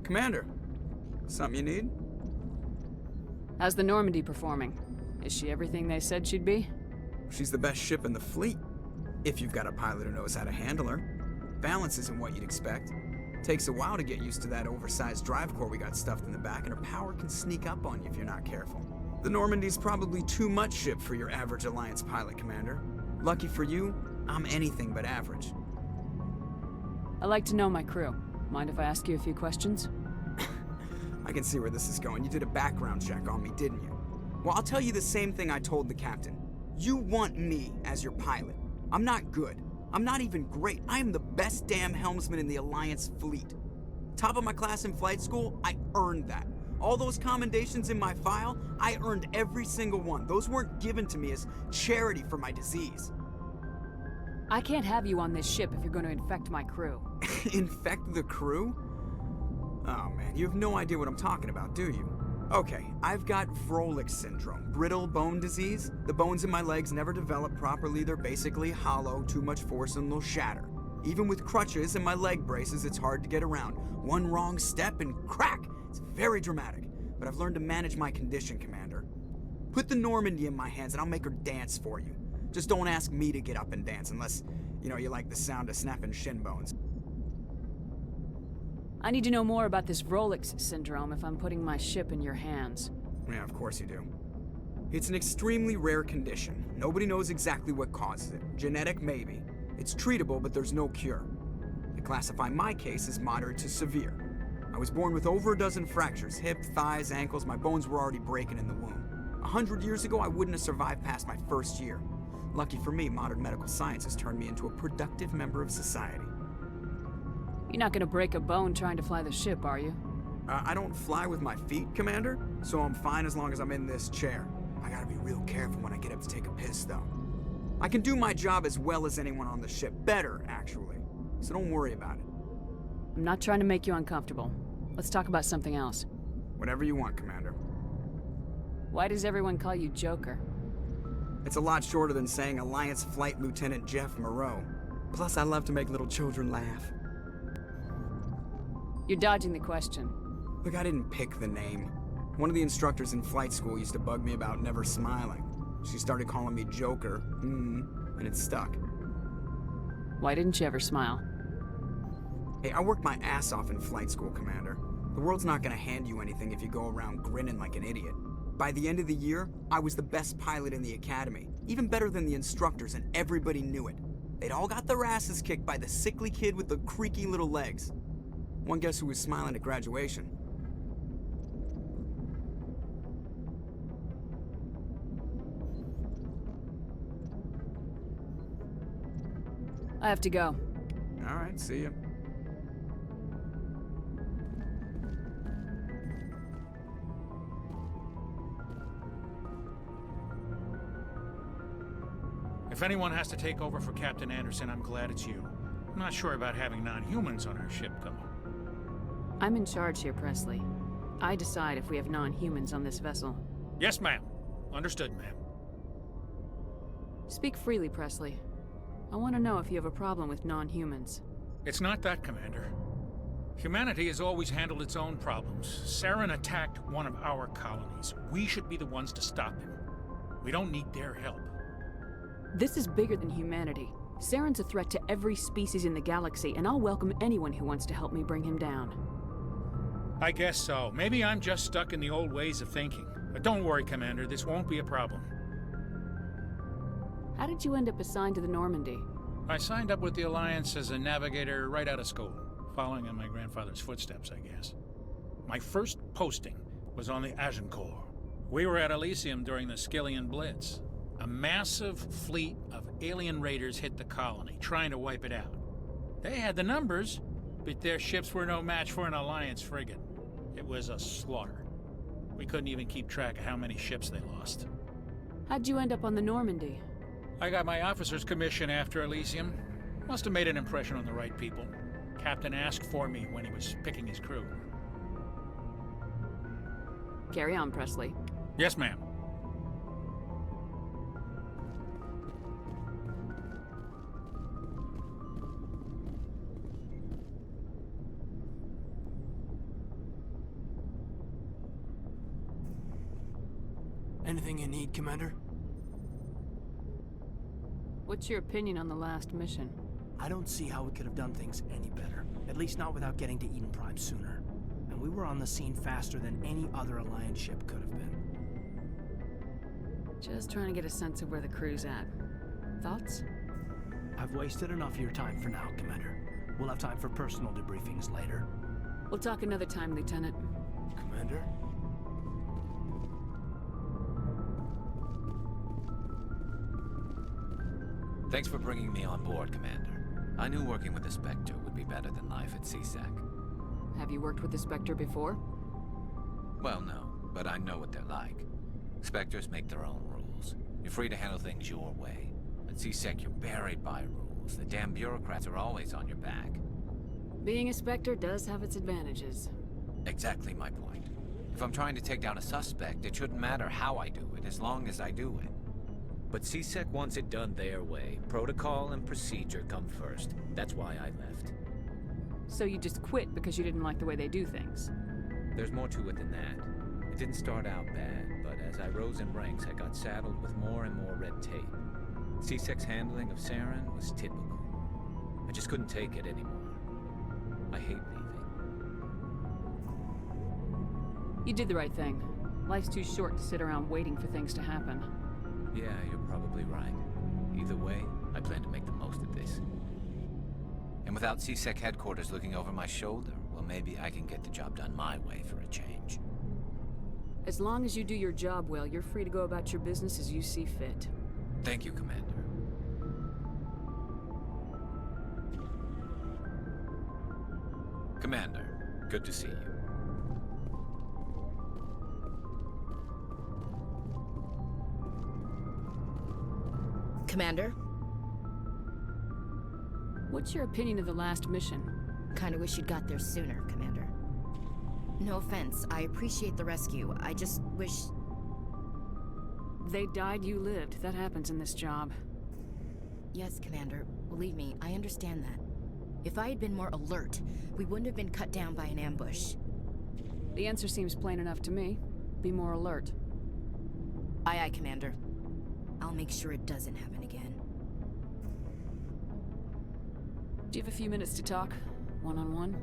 Commander, something you need? How's the Normandy performing? Is she everything they said she'd be? She's the best ship in the fleet, if you've got a pilot who knows how to handle her. Balance isn't what you'd expect. Takes a while to get used to that oversized drive core we got stuffed in the back, and her power can sneak up on you if you're not careful. The Normandy's probably too much ship for your average Alliance pilot, Commander. Lucky for you, I'm anything but average. I like to know my crew. Mind if I ask you a few questions? I can see where this is going. You did a background check on me, didn't you? Well, I'll tell you the same thing I told the captain. You want me as your pilot. I'm not good. I'm not even great. I am the best damn helmsman in the Alliance fleet. Top of my class in flight school, I earned that. All those commendations in my file, I earned every single one. Those weren't given to me as charity for my disease. I can't have you on this ship if you're going to infect my crew. Infect the crew? Oh man, you have no idea what I'm talking about, do you? Okay, I've got Wrex syndrome, brittle bone disease. The bones in my legs never develop properly. They're basically hollow, too much force and they'll shatter. Even with crutches and my leg braces, it's hard to get around. One wrong step and crack! It's very dramatic, but I've learned to manage my condition, Commander. Put the Normandy in my hands and I'll make her dance for you. Just don't ask me to get up and dance unless, you like the sound of snapping shin bones. I need to know more about this Wrex syndrome if I'm putting my ship in your hands. Yeah, of course you do. It's an extremely rare condition. Nobody knows exactly what causes it. Genetic, maybe. It's treatable, but there's no cure. They classify my case as moderate to severe. I was born with over a dozen fractures, hip, thighs, ankles. My bones were already breaking in the womb. 100 years ago, I wouldn't have survived past my first year. Lucky for me, modern medical science has turned me into a productive member of society. You're not gonna break a bone trying to fly the ship, are you? I don't fly with my feet, Commander, so I'm fine as long as I'm in this chair. I gotta be real careful when I get up to take a piss, though. I can do my job as well as anyone on the ship. Better, actually. So don't worry about it. I'm not trying to make you uncomfortable. Let's talk about something else. Whatever you want, Commander. Why does everyone call you Joker? It's a lot shorter than saying Alliance Flight Lieutenant Jeff Moreau. Plus, I love to make little children laugh. You're dodging the question. Look, I didn't pick the name. One of the instructors in flight school used to bug me about never smiling. She started calling me Joker, and it stuck. Why didn't you ever smile? Hey, I worked my ass off in flight school, Commander. The world's not gonna hand you anything if you go around grinning like an idiot. By the end of the year, I was the best pilot in the academy, even better than the instructors, and everybody knew it. They'd all got their asses kicked by the sickly kid with the creaky little legs. One guess who was smiling at graduation? I have to go. All right, see ya. If anyone has to take over for Captain Anderson, I'm glad it's you. I'm not sure about having non-humans on our ship, though. I'm in charge here, Presley. I decide if we have non-humans on this vessel. Yes, ma'am. Understood, ma'am. Speak freely, Presley. I want to know if you have a problem with non-humans. It's not that, Commander. Humanity has always handled its own problems. Saren attacked one of our colonies. We should be the ones to stop him. We don't need their help. This is bigger than humanity. Saren's a threat to every species in the galaxy, and I'll welcome anyone who wants to help me bring him down. I guess so. Maybe I'm just stuck in the old ways of thinking. But don't worry, Commander. This won't be a problem. How did you end up assigned to the Normandy? I signed up with the Alliance as a navigator right out of school, following in my grandfather's footsteps, I guess. My first posting was on the Agincourt. We were at Elysium during the Skillian Blitz. A massive fleet of alien raiders hit the colony, trying to wipe it out. They had the numbers, but their ships were no match for an Alliance frigate. It was a slaughter. We couldn't even keep track of how many ships they lost. How'd you end up on the Normandy? I got my officer's commission after Elysium. Must have made an impression on the right people. Captain asked for me when he was picking his crew. Carry on, Presley. Yes, ma'am. Anything you need, Commander? What's your opinion on the last mission? I don't see how we could have done things any better. At least not without getting to Eden Prime sooner. And we were on the scene faster than any other Alliance ship could have been. Just trying to get a sense of where the crew's at. Thoughts? I've wasted enough of your time for now, Commander. We'll have time for personal debriefings later. We'll talk another time, Lieutenant. Commander? Thanks for bringing me on board, Commander. I knew working with the Spectre would be better than life at CSEC. Have you worked with the Spectre before? Well, no, but I know what they're like. Spectres make their own rules. You're free to handle things your way. At CSEC, you're buried by rules. The damn bureaucrats are always on your back. Being a Spectre does have its advantages. Exactly my point. If I'm trying to take down a suspect, it shouldn't matter how I do it, as long as I do it. But CSEC wants it done their way. Protocol and procedure come first. That's why I left. So you just quit because you didn't like the way they do things? There's more to it than that. It didn't start out bad, but as I rose in ranks, I got saddled with more and more red tape. CSEC's handling of Saren was typical. I just couldn't take it anymore. I hate leaving. You did the right thing. Life's too short to sit around waiting for things to happen. Yeah, you're probably right. Either way, I plan to make the most of this. And without CSEC headquarters looking over my shoulder, well, maybe I can get the job done my way for a change. As long as you do your job well, you're free to go about your business as you see fit. Thank you, Commander. Commander, good to see you. Commander? What's your opinion of the last mission? Kinda wish you'd got there sooner, Commander. No offense, I appreciate the rescue. I just wish... They died, you lived. That happens in this job. Yes, Commander. Believe me, I understand that. If I had been more alert, we wouldn't have been cut down by an ambush. The answer seems plain enough to me. Be more alert. Aye, aye, Commander. I'll make sure it doesn't happen again. Do you have a few minutes to talk? One-on-one?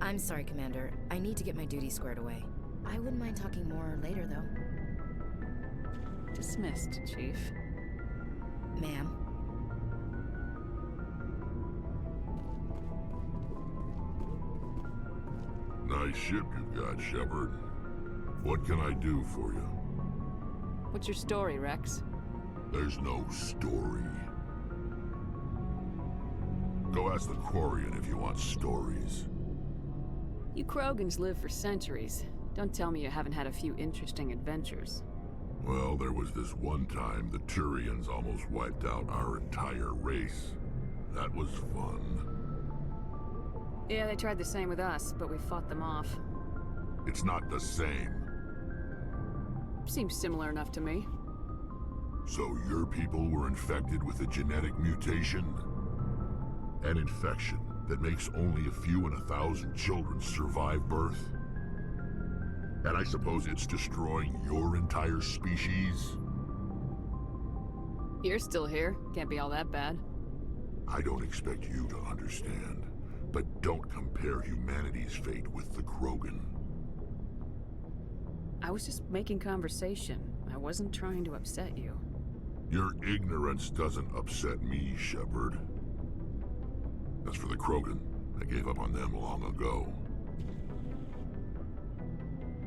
I'm sorry, Commander. I need to get my duty squared away. I wouldn't mind talking more later, though. Dismissed, Chief. Ma'am. Nice ship you've got, Shepard. What can I do for you? What's your story, Wrex? There's no story. Go ask the Quarian if you want stories. You Krogans live for centuries. Don't tell me you haven't had a few interesting adventures. Well, there was this one time the Turians almost wiped out our entire race. That was fun. Yeah, they tried the same with us, but we fought them off. It's not the same. Seems similar enough to me. So your people were infected with a genetic mutation? An infection that makes only a few in 1,000 children survive birth? And I suppose it's destroying your entire species? You're still here. Can't be all that bad. I don't expect you to understand, but don't compare humanity's fate with the Krogan. I was just making conversation. I wasn't trying to upset you. Your ignorance doesn't upset me, Shepard. As for the Krogan, I gave up on them long ago.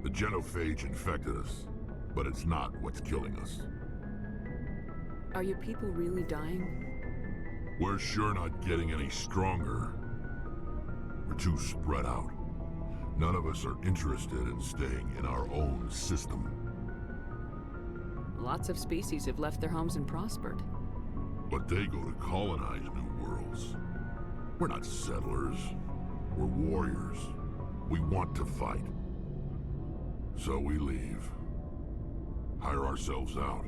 The Genophage infected us, but it's not what's killing us. Are your people really dying? We're sure not getting any stronger. We're too spread out. None of us are interested in staying in our own system. Lots of species have left their homes and prospered. But they go to colonize new worlds. We're not settlers. We're warriors. We want to fight. So we leave. Hire ourselves out.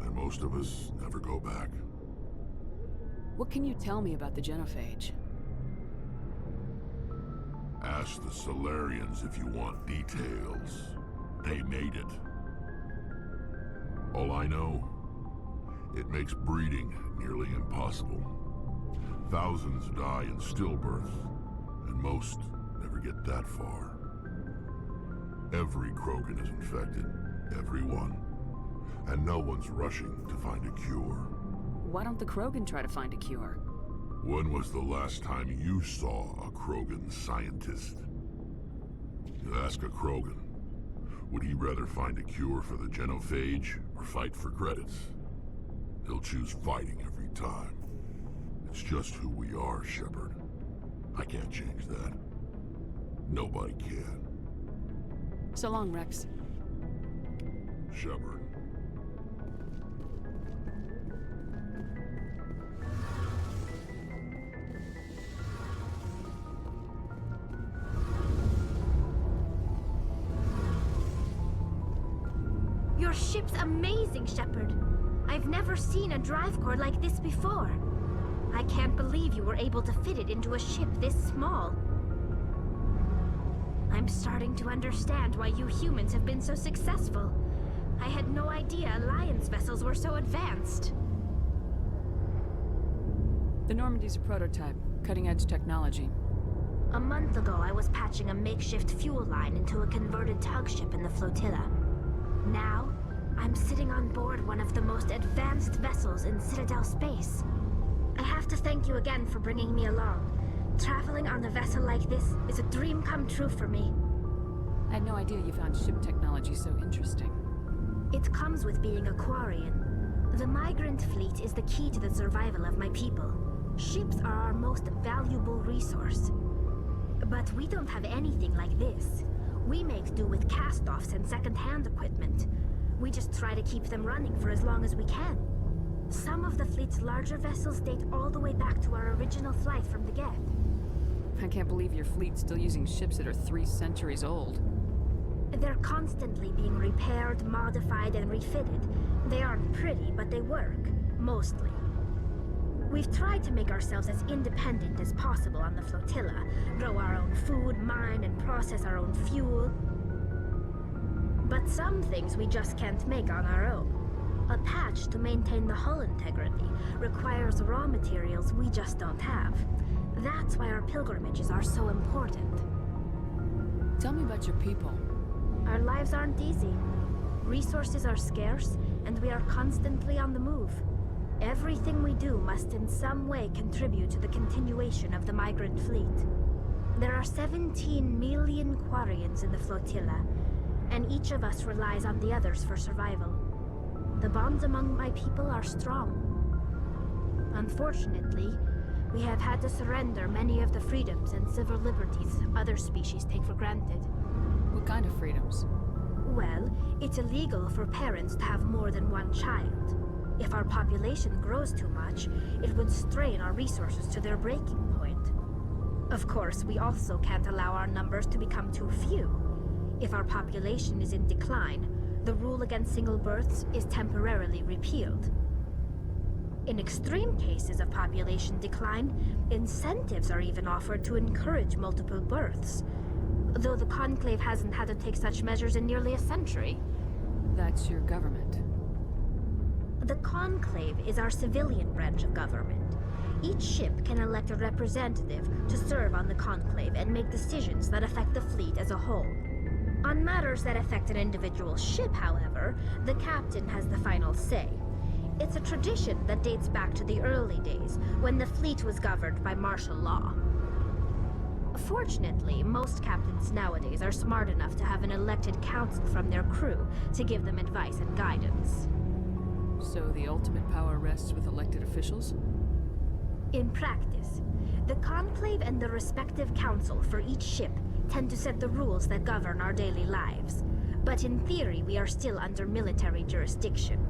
And most of us never go back. What can you tell me about the Genophage? Ask the Solarians if you want details. They made it. All I know, it makes breeding nearly impossible. Thousands die in stillbirth, and most never get that far. Every Krogan is infected, every one. And no one's rushing to find a cure. Why don't the Krogan try to find a cure? When was the last time you saw a Krogan scientist? You ask a Krogan, would he rather find a cure for the Genophage or fight for credits? He'll choose fighting every time. It's just who we are, Shepard. I can't change that. Nobody can. So long, Wrex. Shepard. Your ship's amazing, Shepard. I've never seen a drive core like this before. I can't believe you were able to fit it into a ship this small. I'm starting to understand why you humans have been so successful. I had no idea Alliance vessels were so advanced. The Normandy's a prototype, cutting-edge technology. A month ago, I was patching a makeshift fuel line into a converted tug ship in the flotilla. Now, I'm sitting on board one of the most advanced vessels in Citadel space. I have to thank you again for bringing me along. Traveling on a vessel like this is a dream come true for me. I had no idea you found ship technology so interesting. It comes with being a quarian. The Migrant fleet is the key to the survival of my people. Ships are our most valuable resource. But we don't have anything like this. We make do with cast-offs and second-hand equipment. We just try to keep them running for as long as we can. Some of the fleet's larger vessels date all the way back to our original flight from the Geth. I can't believe your fleet's still using ships that are 3 centuries old. They're constantly being repaired, modified, and refitted. They aren't pretty, but they work. Mostly. We've tried to make ourselves as independent as possible on the flotilla. Grow our own food, mine, and process our own fuel. But some things we just can't make on our own. A patch to maintain the hull integrity requires raw materials we just don't have. That's why our pilgrimages are so important. Tell me about your people. Our lives aren't easy. Resources are scarce, and we are constantly on the move. Everything we do must in some way contribute to the continuation of the Migrant fleet. There are 17 million Quarians in the flotilla, and each of us relies on the others for survival. The bonds among my people are strong. Unfortunately, we have had to surrender many of the freedoms and civil liberties other species take for granted. What kind of freedoms? Well, it's illegal for parents to have more than one child. If our population grows too much, it would strain our resources to their breaking point. Of course, we also can't allow our numbers to become too few. If our population is in decline, the rule against single births is temporarily repealed. In extreme cases of population decline, incentives are even offered to encourage multiple births, though the Conclave hasn't had to take such measures in nearly a century. That's your government. The Conclave is our civilian branch of government. Each ship can elect a representative to serve on the Conclave and make decisions that affect the fleet as a whole. On matters that affect an individual ship, however, the captain has the final say. It's a tradition that dates back to the early days, when the fleet was governed by martial law. Fortunately, most captains nowadays are smart enough to have an elected council from their crew to give them advice and guidance. So the ultimate power rests with elected officials? In practice, the Conclave and the respective council for each ship tend to set the rules that govern our daily lives. But in theory, we are still under military jurisdiction.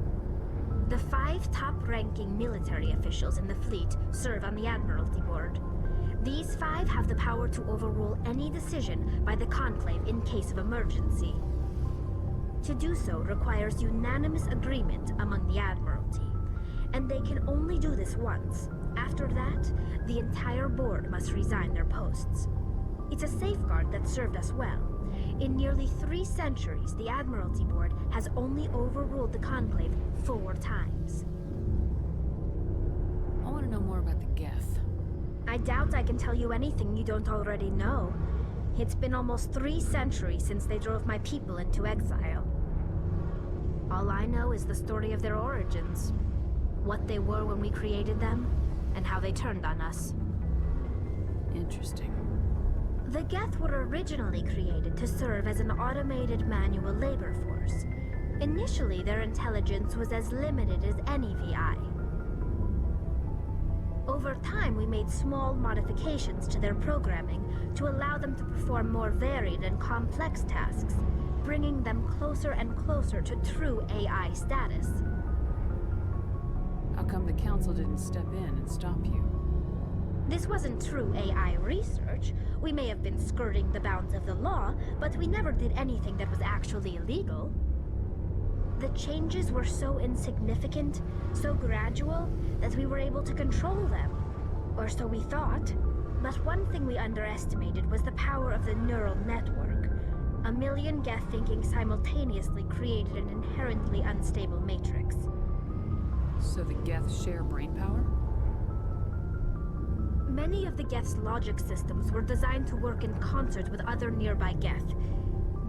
The 5 top-ranking military officials in the fleet serve on the Admiralty Board. These 5 have the power to overrule any decision by the Conclave in case of emergency. To do so requires unanimous agreement among the Admiralty, and they can only do this once. After that, the entire board must resign their posts. It's a safeguard that served us well. In nearly 3 centuries, the Admiralty Board has only overruled the Conclave 4 times. I want to know more about the Geth. I doubt I can tell you anything you don't already know. It's been almost 3 centuries since they drove my people into exile. All I know is the story of their origins. What they were when we created them, and how they turned on us. Interesting. The Geth were originally created to serve as an automated manual labor force. Initially, their intelligence was as limited as any VI. Over time, we made small modifications to their programming to allow them to perform more varied and complex tasks, bringing them closer and closer to true AI status. How come the Council didn't step in and stop you? This wasn't true AI research. We may have been skirting the bounds of the law, but we never did anything that was actually illegal. The changes were so insignificant, so gradual, that we were able to control them. Or so we thought. But one thing we underestimated was the power of the neural network. A million Geth thinking simultaneously created an inherently unstable matrix. So the Geth share brainpower? Many of the Geth's logic systems were designed to work in concert with other nearby Geth.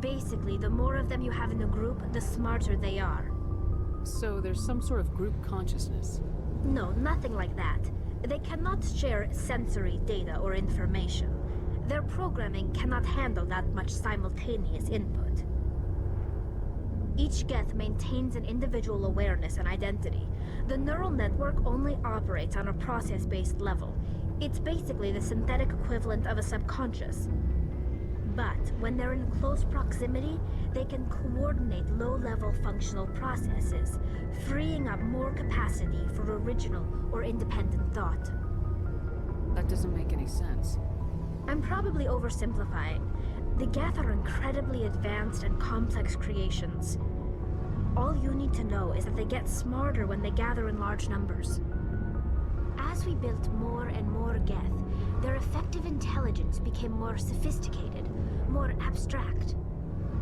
Basically, the more of them you have in a group, the smarter they are. So there's some sort of group consciousness? No, nothing like that. They cannot share sensory data or information. Their programming cannot handle that much simultaneous input. Each Geth maintains an individual awareness and identity. The neural network only operates on a process-based level. It's basically the synthetic equivalent of a subconscious. But when they're in close proximity, they can coordinate low-level functional processes, freeing up more capacity for original or independent thought. That doesn't make any sense. I'm probably oversimplifying. The Geth are incredibly advanced and complex creations. All you need to know is that they get smarter when they gather in large numbers. As we built more and more Geth, their effective intelligence became more sophisticated, more abstract.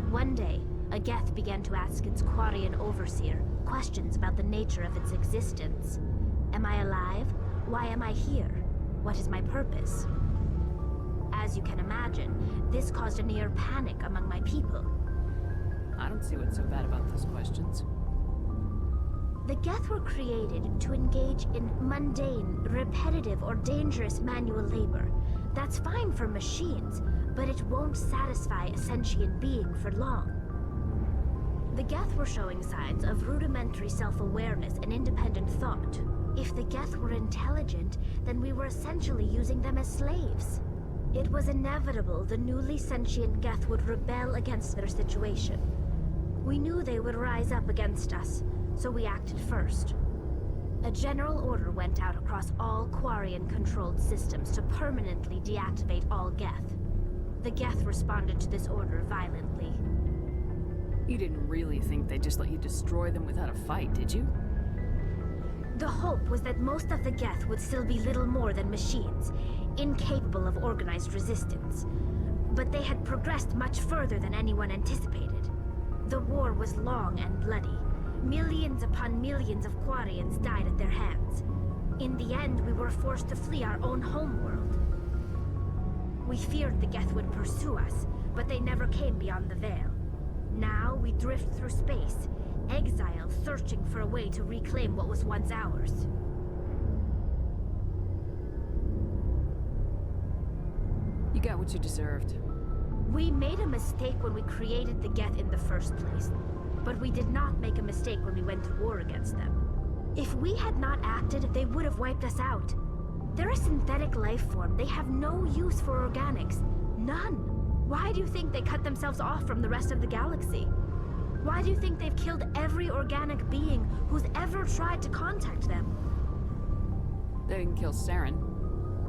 One day, a Geth began to ask its Quarian overseer questions about the nature of its existence. Am I alive? Why am I here? What is my purpose? As you can imagine, this caused a near panic among my people. I don't see what's so bad about those questions. The Geth were created to engage in mundane, repetitive, or dangerous manual labor. That's fine for machines, but it won't satisfy a sentient being for long. The Geth were showing signs of rudimentary self-awareness and independent thought. If the Geth were intelligent, then we were essentially using them as slaves. It was inevitable the newly sentient Geth would rebel against their situation. We knew they would rise up against us, so we acted first. A general order went out across all Quarian-controlled systems to permanently deactivate all Geth. The Geth responded to this order violently. You didn't really think they'd just let you destroy them without a fight, did you? The hope was that most of the Geth would still be little more than machines, incapable of organized resistance. But they had progressed much further than anyone anticipated. The war was long and bloody. Millions upon millions of Quarians died at their hands. In the end, we were forced to flee our own homeworld. We feared the Geth would pursue us, but they never came beyond the Veil. Now we drift through space, exile, searching for a way to reclaim what was once ours. You got what you deserved. We made a mistake when we created the Geth in the first place, but we did not make a mistake when we went to war against them. If we had not acted, they would have wiped us out. They're a synthetic life form. They have no use for organics. None. Why do you think they cut themselves off from the rest of the galaxy? Why do you think they've killed every organic being who's ever tried to contact them? They didn't kill Saren.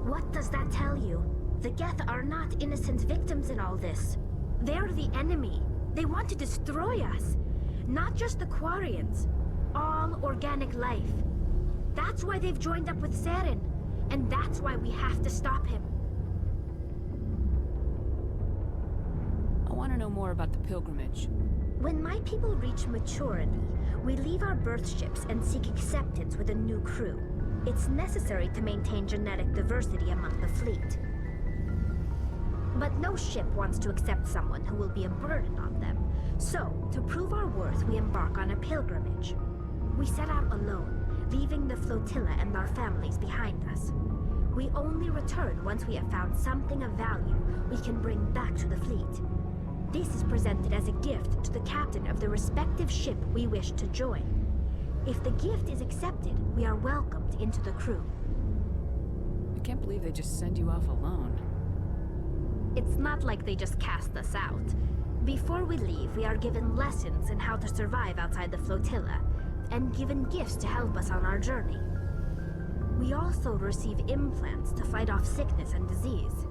What does that tell you? The Geth are not innocent victims in all this. They're the enemy. They want to destroy us. Not just the Quarians. All organic life. That's why they've joined up with Saren. And that's why we have to stop him. I want to know more about the pilgrimage. When my people reach maturity, we leave our birth ships and seek acceptance with a new crew. It's necessary to maintain genetic diversity among the fleet. But no ship wants to accept someone who will be a burden on them. So, to prove our worth, we embark on a pilgrimage. We set out alone, leaving the flotilla and our families behind us. We only return once we have found something of value we can bring back to the fleet. This is presented as a gift to the captain of the respective ship we wish to join. If the gift is accepted, we are welcomed into the crew. I can't believe they just send you off alone. It's not like they just cast us out. Before we leave, we are given lessons in how to survive outside the flotilla, and given gifts to help us on our journey. We also receive implants to fight off sickness and disease.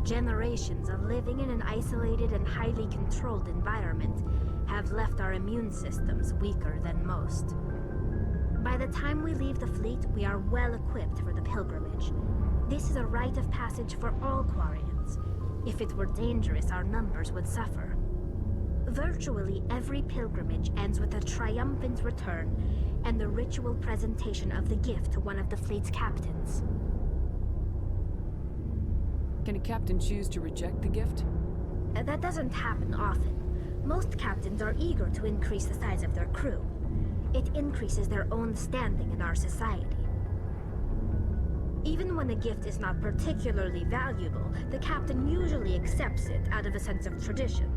Generations of living in an isolated and highly controlled environment have left our immune systems weaker than most. By the time we leave the fleet, we are well equipped for the pilgrimage. This is a rite of passage for all Quarians. If it were dangerous, our numbers would suffer. Virtually every pilgrimage ends with a triumphant return and the ritual presentation of the gift to one of the fleet's captains. Can a captain choose to reject the gift? That doesn't happen often. Most captains are eager to increase the size of their crew. It increases their own standing in our society. Even when a gift is not particularly valuable, the captain usually accepts it out of a sense of tradition.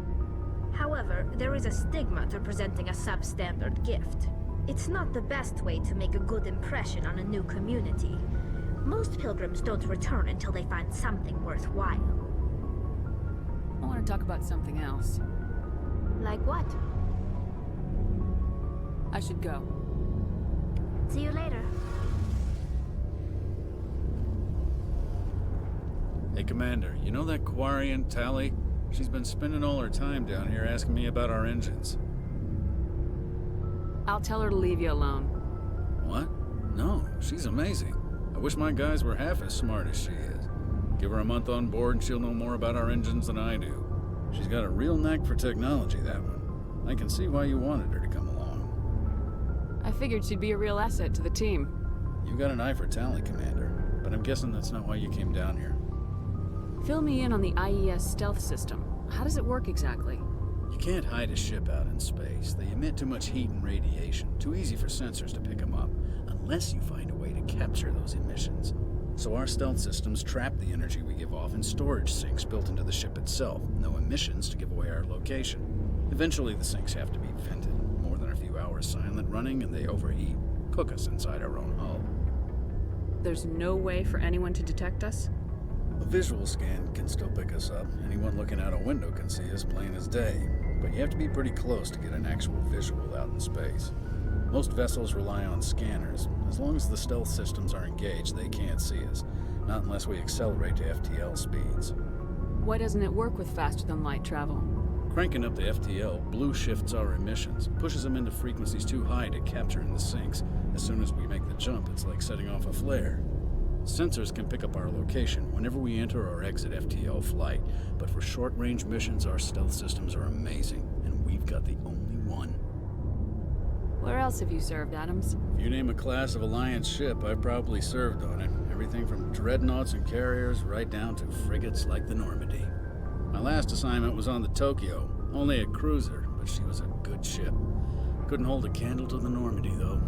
However, there is a stigma to presenting a substandard gift. It's not the best way to make a good impression on a new community. Most pilgrims don't return until they find something worthwhile. I want to talk about something else. Like what? I should go. See you later. Hey, Commander, you know that Quarian, Tali? She's been spending all her time down here asking me about our engines. I'll tell her to leave you alone. What? No, she's amazing. I wish my guys were half as smart as she is. Give her a month on board and she'll know more about our engines than I do. She's got a real knack for technology, that one. I can see why you wanted her to come along. I figured she'd be a real asset to the team. You got an eye for Tali, Commander, but I'm guessing that's not why you came down here. Fill me in on the IES stealth system. How does it work exactly? You can't hide a ship out in space. They emit too much heat and radiation. Too easy for sensors to pick them up, unless you find a way to capture those emissions. So our stealth systems trap the energy we give off in storage sinks built into the ship itself. No emissions to give away our location. Eventually the sinks have to be vented. More than a few hours silent running and they overheat. Cook us inside our own hull. There's no way for anyone to detect us? A visual scan can still pick us up. Anyone looking out a window can see us plain as day. But you have to be pretty close to get an actual visual out in space. Most vessels rely on scanners. As long as the stealth systems are engaged, they can't see us. Not unless we accelerate to FTL speeds. Why doesn't it work with faster-than-light travel? Cranking up the FTL blue shifts our emissions, pushes them into frequencies too high to capture in the sinks. As soon as we make the jump, it's like setting off a flare. Sensors can pick up our location whenever we enter or exit FTL flight, but for short-range missions, our stealth systems are amazing, and we've got the only one. Where else have you served, Adams? If you name a class of Alliance ship, I've probably served on it. Everything from dreadnoughts and carriers right down to frigates like the Normandy. My last assignment was on the Tokyo, only a cruiser, but she was a good ship. Couldn't hold a candle to the Normandy, though.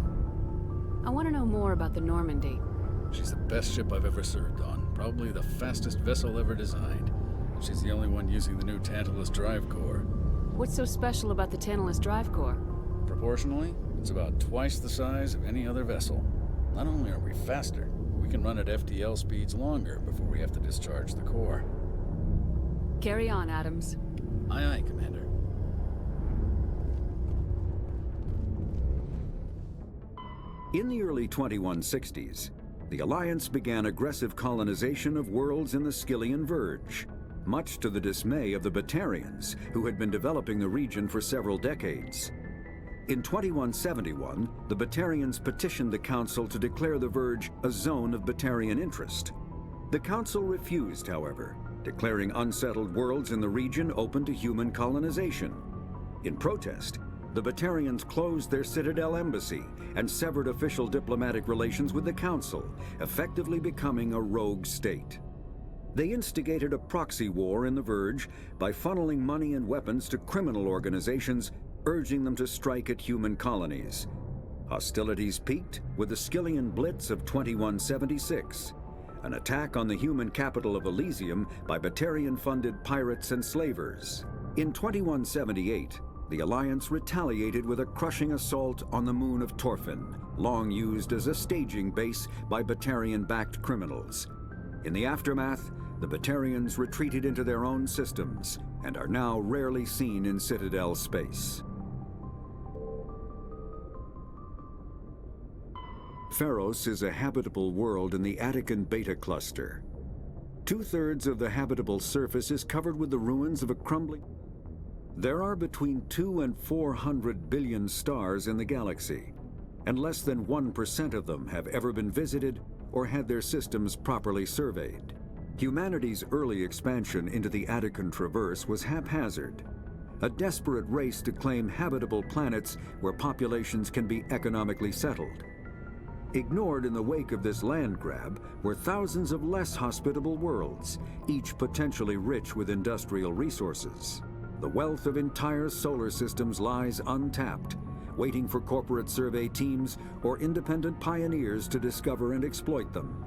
I want to know more about the Normandy. She's the best ship I've ever served on, probably the fastest vessel ever designed. She's the only one using the new Tantalus drive core. What's so special about the Tantalus drive core? Proportionally, it's about twice the size of any other vessel. Not only are we faster, we can run at FTL speeds longer before we have to discharge the core. Carry on, Adams. Aye, aye, Commander. In the early 2160s, the Alliance began aggressive colonization of worlds in the Skyllian Verge, much to the dismay of the Batarians, who had been developing the region for several decades. In 2171, the Batarians petitioned the Council to declare the Verge a zone of Batarian interest. The Council refused, however, declaring unsettled worlds in the region open to human colonization. In protest, the Batarians closed their Citadel embassy and severed official diplomatic relations with the Council, effectively becoming a rogue state. They instigated a proxy war in the Verge by funneling money and weapons to criminal organizations, urging them to strike at human colonies. Hostilities peaked with the Skillian Blitz of 2176, an attack on the human capital of Elysium by Batarian-funded pirates and slavers. In 2178, the Alliance retaliated with a crushing assault on the moon of Torfin, long used as a staging base by Batarian-backed criminals. In the aftermath, the Batarians retreated into their own systems and are now rarely seen in Citadel space. Pharos is a habitable world in the Attican Beta Cluster. 2/3 of the habitable surface is covered with the ruins of a crumbling... There are between 200 and 400 billion stars in the galaxy, and less than 1% of them have ever been visited or had their systems properly surveyed. Humanity's early expansion into the Attican Traverse was haphazard, a desperate race to claim habitable planets where populations can be economically settled. Ignored in the wake of this land grab were thousands of less hospitable worlds, each potentially rich with industrial resources. The wealth of entire solar systems lies untapped, waiting for corporate survey teams or independent pioneers to discover and exploit them.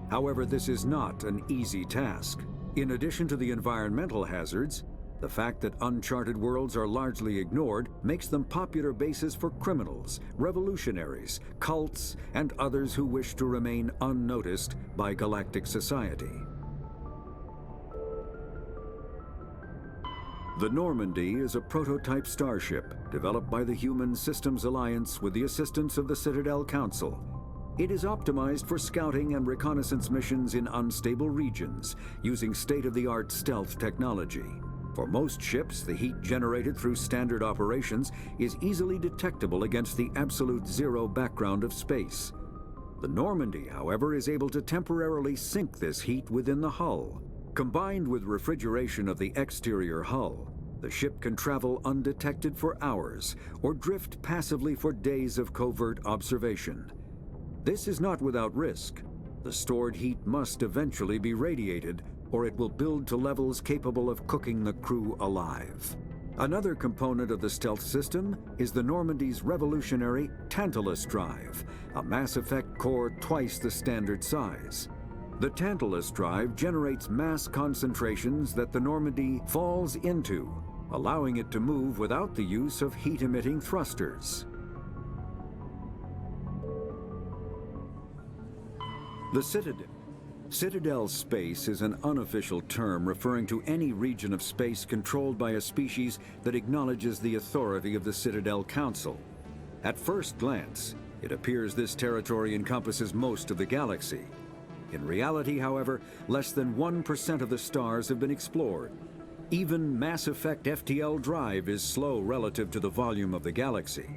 However, this is not an easy task. In addition to the environmental hazards, the fact that uncharted worlds are largely ignored makes them popular bases for criminals, revolutionaries, cults, and others who wish to remain unnoticed by galactic society. The Normandy is a prototype starship developed by the Human Systems Alliance with the assistance of the Citadel Council. It is optimized for scouting and reconnaissance missions in unstable regions, using state-of-the-art stealth technology. For most ships, the heat generated through standard operations is easily detectable against the absolute zero background of space. The Normandy, however, is able to temporarily sink this heat within the hull. Combined with refrigeration of the exterior hull, the ship can travel undetected for hours or drift passively for days of covert observation. This is not without risk. The stored heat must eventually be radiated, or it will build to levels capable of cooking the crew alive. Another component of the stealth system is the Normandy's revolutionary Tantalus drive, a Mass Effect core twice the standard size. The Tantalus drive generates mass concentrations that the Normandy falls into, allowing it to move without the use of heat-emitting thrusters. The Citadel space is an unofficial term referring to any region of space controlled by a species that acknowledges the authority of the Citadel Council. At first glance, it appears this territory encompasses most of the galaxy. In reality, however, less than 1% of the stars have been explored. Even Mass Effect FTL drive is slow relative to the volume of the galaxy.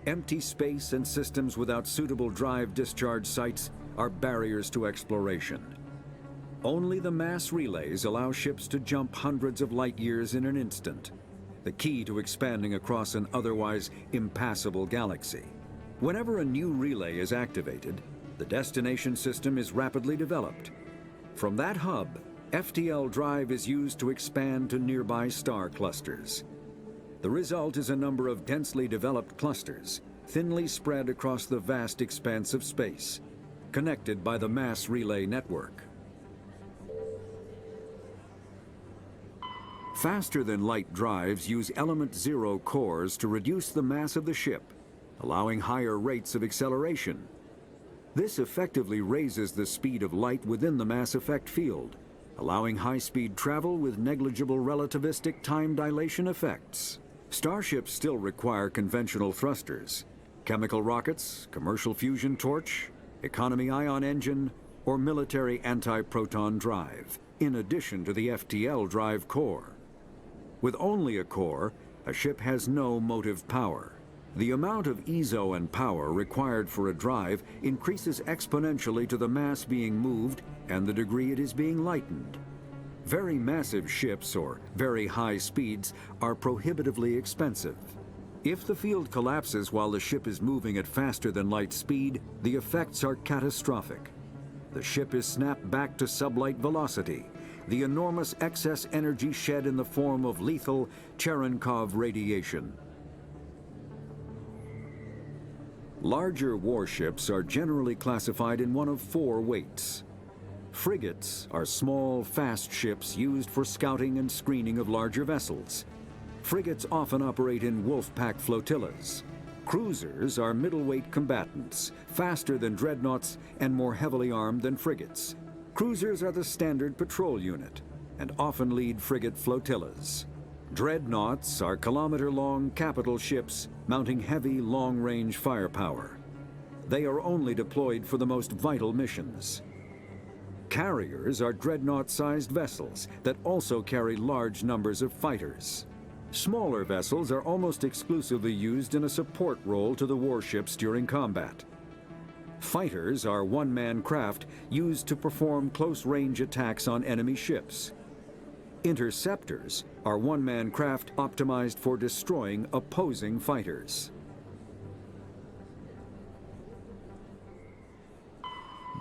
Empty space and systems without suitable drive discharge sites are barriers to exploration. Only the mass relays allow ships to jump hundreds of light years in an instant, the key to expanding across an otherwise impassable galaxy. Whenever a new relay is activated, the destination system is rapidly developed. From that hub, FTL drive is used to expand to nearby star clusters. The result is a number of densely developed clusters, thinly spread across the vast expanse of space, connected by the mass relay network. Faster-than-light drives use element zero cores to reduce the mass of the ship, allowing higher rates of acceleration. This effectively raises the speed of light within the Mass Effect field, allowing high-speed travel with negligible relativistic time dilation effects. Starships still require conventional thrusters, chemical rockets, commercial fusion torch, economy ion engine, or military anti-proton drive, in addition to the FTL drive core. With only a core, a ship has no motive power. The amount of EZO and power required for a drive increases exponentially to the mass being moved and the degree it is being lightened. Very massive ships or very high speeds are prohibitively expensive. If the field collapses while the ship is moving at faster than light speed, the effects are catastrophic. The ship is snapped back to sublight velocity, the enormous excess energy shed in the form of lethal Cherenkov radiation. Larger warships are generally classified in one of 4 weights. Frigates are small, fast ships used for scouting and screening of larger vessels. Frigates often operate in wolf pack flotillas. Cruisers are middleweight combatants, faster than dreadnoughts and more heavily armed than frigates. Cruisers are the standard patrol unit and often lead frigate flotillas. Dreadnoughts are kilometer-long capital ships mounting heavy, long-range firepower. They are only deployed for the most vital missions. Carriers are dreadnought-sized vessels that also carry large numbers of fighters. Smaller vessels are almost exclusively used in a support role to the warships during combat. Fighters are one-man craft used to perform close-range attacks on enemy ships. Interceptors are one-man craft optimized for destroying opposing fighters.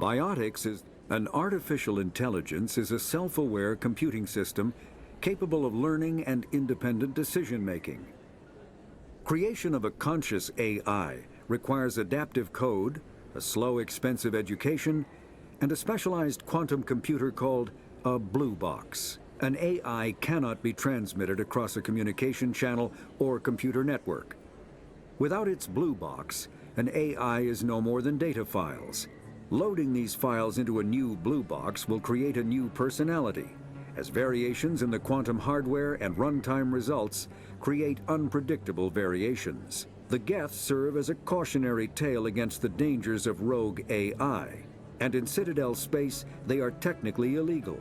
Biotics is an artificial intelligence is a self-aware computing system capable of learning and independent decision-making. Creation of a conscious AI requires adaptive code, a slow, expensive education, and a specialized quantum computer called a blue box. An AI cannot be transmitted across a communication channel or computer network. Without its blue box, an AI is no more than data files. Loading these files into a new blue box will create a new personality, as variations in the quantum hardware and runtime results create unpredictable variations. The Geth serve as a cautionary tale against the dangers of rogue AI, and in Citadel space, they are technically illegal.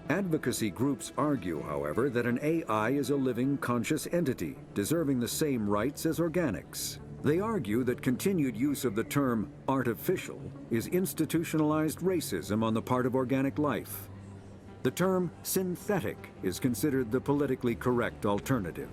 Advocacy groups argue, however, that an AI is a living, conscious entity, deserving the same rights as organics. They argue that continued use of the term artificial is institutionalized racism on the part of organic life. The term synthetic is considered the politically correct alternative.